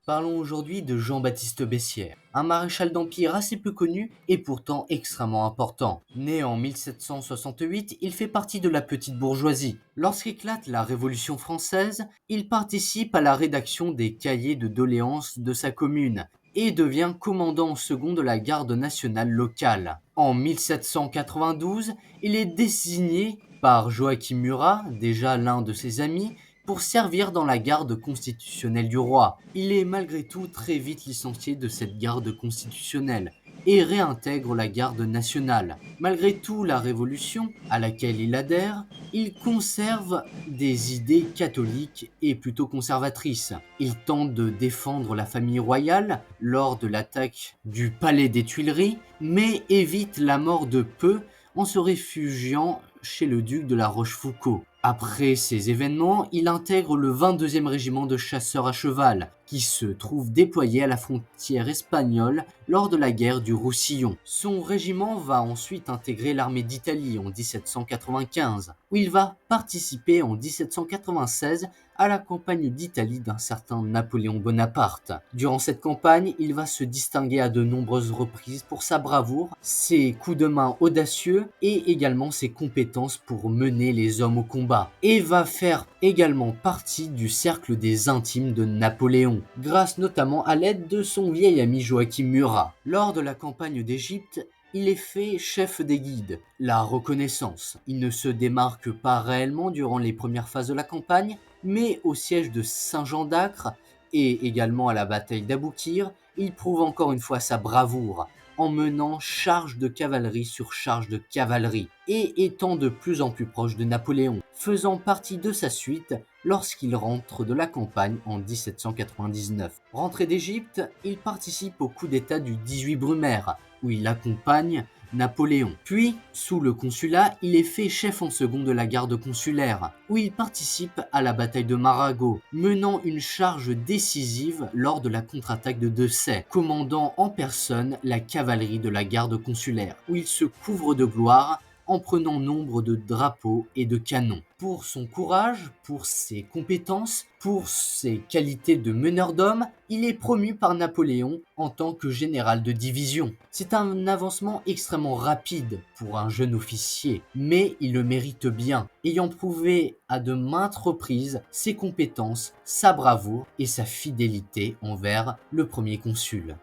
Parlons aujourd'hui de Jean-Baptiste Bessières, un maréchal d'Empire assez peu connu et pourtant extrêmement important. Né en 1768, il fait partie de la petite bourgeoisie. Lorsqu'éclate la Révolution française, il participe à la rédaction des cahiers de doléances de sa commune et devient commandant second de la garde nationale locale. En 1792, il est désigné par Joachim Murat, déjà l'un de ses amis, pour servir dans la garde constitutionnelle du roi. Il est malgré tout très vite licencié de cette garde constitutionnelle et réintègre la garde nationale. Malgré tout la Révolution, à laquelle il adhère, il conserve des idées catholiques et plutôt conservatrices. Il tente de défendre la famille royale lors de l'attaque du palais des Tuileries, mais évite la mort de peu en se réfugiant chez le duc de la Rochefoucauld. Après ces événements, il intègre le 22e régiment de chasseurs à cheval, qui se trouve déployé à la frontière espagnole lors de la guerre du Roussillon. Son régiment va ensuite intégrer l'armée d'Italie en 1795, où il va participer en 1796 à la campagne d'Italie d'un certain Napoléon Bonaparte. Durant cette campagne, il va se distinguer à de nombreuses reprises pour sa bravoure, ses coups de main audacieux et également ses compétences pour mener les hommes au combat. Et va faire également partie du cercle des intimes de Napoléon, grâce notamment à l'aide de son vieil ami Joachim Murat. Lors de la campagne d'Égypte, il est fait chef des guides, la reconnaissance. Il ne se démarque pas réellement durant les premières phases de la campagne, mais au siège de Saint-Jean d'Acre et également à la bataille d'Aboukir, il prouve encore une fois sa bravoure en menant charge de cavalerie sur charge de cavalerie et étant de plus en plus proche de Napoléon, faisant partie de sa suite lorsqu'il rentre de la campagne en 1799. Rentré d'Égypte, il participe au coup d'État du 18 Brumaire, où il accompagne Napoléon. Puis, sous le consulat, il est fait chef en second de la garde consulaire, où il participe à la bataille de Maragot, menant une charge décisive lors de la contre-attaque de Dessay, commandant en personne la cavalerie de la garde consulaire, où il se couvre de gloire en prenant nombre de drapeaux et de canons. Pour son courage, pour ses compétences, pour ses qualités de meneur d'hommes, il est promu par Napoléon en tant que général de division. C'est un avancement extrêmement rapide pour un jeune officier, mais il le mérite bien, ayant prouvé à de maintes reprises ses compétences, sa bravoure et sa fidélité envers le premier consul.